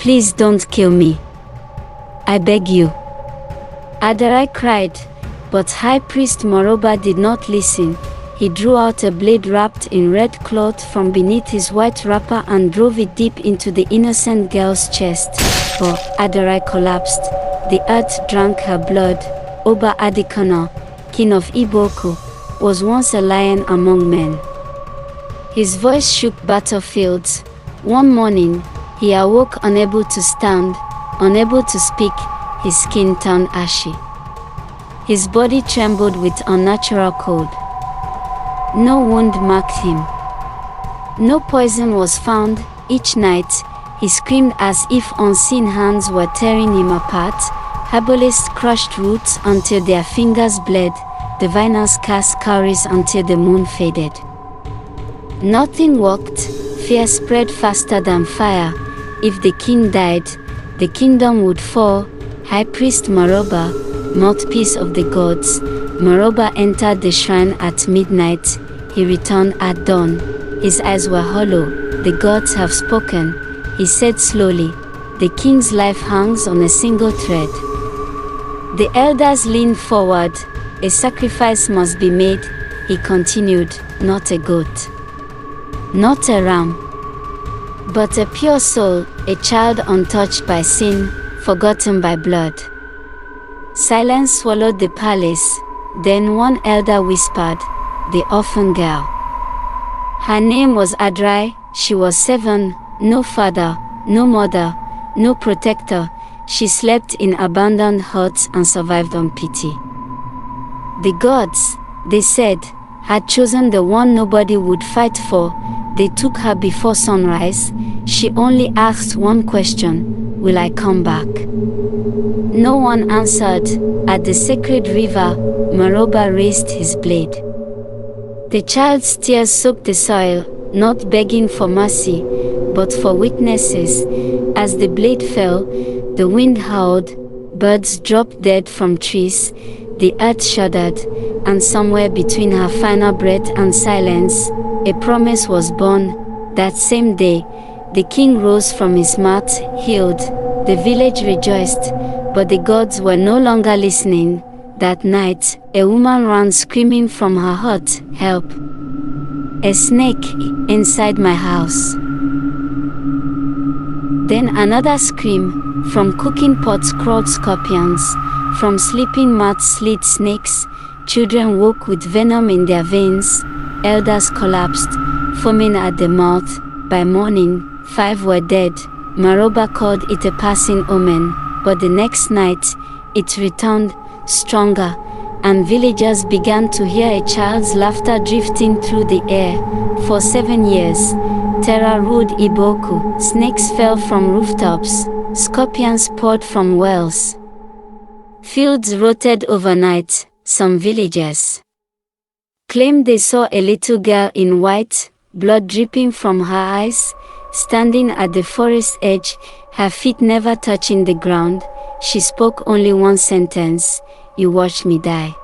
Please don't kill me. I beg you. Adarai cried, but High Priest Moroba did not listen. He drew out a blade wrapped in red cloth from beneath his white wrapper and drove it deep into the innocent girl's chest. For Adarai collapsed. The earth drank her blood. Oba Adikana, king of Iboku, was once a lion among men. His voice shook battlefields. One morning, he awoke unable to stand, unable to speak, his skin turned ashy. His body trembled with unnatural cold. No wound marked him. No poison was found. Each night, he screamed as if unseen hands were tearing him apart. Herbalists crushed roots until their fingers bled. Diviners cast cowries until the moon faded. Nothing worked. Fear spread faster than fire. If the king died, the kingdom would fall. High Priest Moroba, mouthpiece of the gods, Moroba entered the shrine at midnight. He returned at dawn. His eyes were hollow. The gods have spoken, he said slowly. The king's life hangs on a single thread. The elders leaned forward. A sacrifice must be made, he continued, not a goat, not a ram, but a pure soul, a child untouched by sin, forgotten by blood. Silence swallowed the palace. Then one elder whispered, the orphan girl. Her name was Adarai. She was 7, no father, no mother, no protector. She slept in abandoned huts and survived on pity. The gods, they said, had chosen the one nobody would fight for. They took her before sunrise. She only asked one question, will I come back? No one answered. At the sacred river, Moroba raised his blade. The child's tears soaked the soil, not begging for mercy, but for witnesses. As the blade fell, the wind howled, birds dropped dead from trees, the earth shuddered, and somewhere between her final breath and silence, a promise was born. That same day, the king rose from his mat, healed. The village rejoiced, but the gods were no longer listening. That night, a woman ran screaming from her hut, help! A snake inside my house. Then another scream. From cooking pots crawled scorpions. From sleeping mats slid snakes. Children woke with venom in their veins. Elders collapsed, foaming at the mouth. By morning, 5 were dead. Moroba called it a passing omen, but the next night, it returned, stronger, and villagers began to hear a child's laughter drifting through the air. For 7 years, terror ruled Iboku. Snakes fell from rooftops, scorpions poured from wells. Fields rotted overnight. Some villagers claimed they saw a little girl in white, blood dripping from her eyes, standing at the forest edge, her feet never touching the ground. She spoke only one sentence, you watch me die.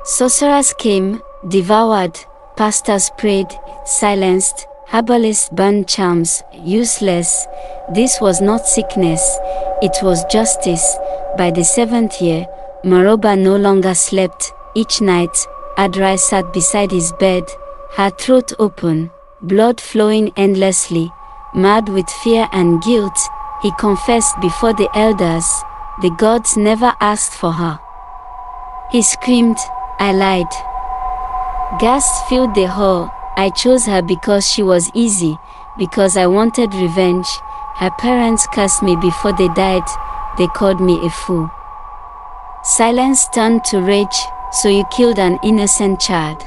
Sorcerers came, devoured, pastors prayed, silenced, herbalists burned charms, useless. This was not sickness, it was justice. By the 7th year, Moroba no longer slept. Each night, Adarai sat beside his bed, her throat open, blood flowing endlessly. Mad with fear and guilt, he confessed before the elders, the gods never asked for her. He screamed, I lied. Gasps filled the hall. I chose her because she was easy, because I wanted revenge. Her parents cursed me before they died. They called me a fool. Silence turned to rage. So you killed an innocent child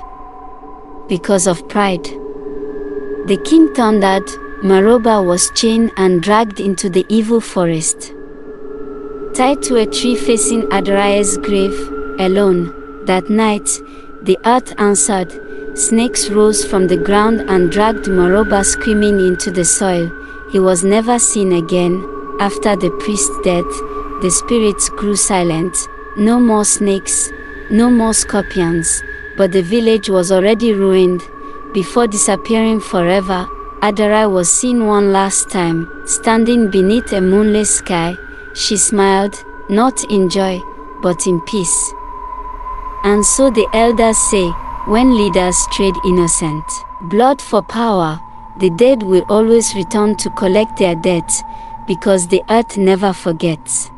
because of pride. The king thundered. Moroba was chained and dragged into the evil forest, tied to a tree facing Adarai's grave, alone. That night, the earth answered. Snakes rose from the ground and dragged Moroba screaming into the soil. He was never seen again. After the priest's death, the spirits grew silent. No more snakes, no more scorpions, but the village was already ruined. Before disappearing forever, Adarai was seen one last time, standing beneath a moonless sky. She smiled, not in joy, but in peace. And so the elders say, when leaders trade innocent blood for power, the dead will always return to collect their debts, because the earth never forgets.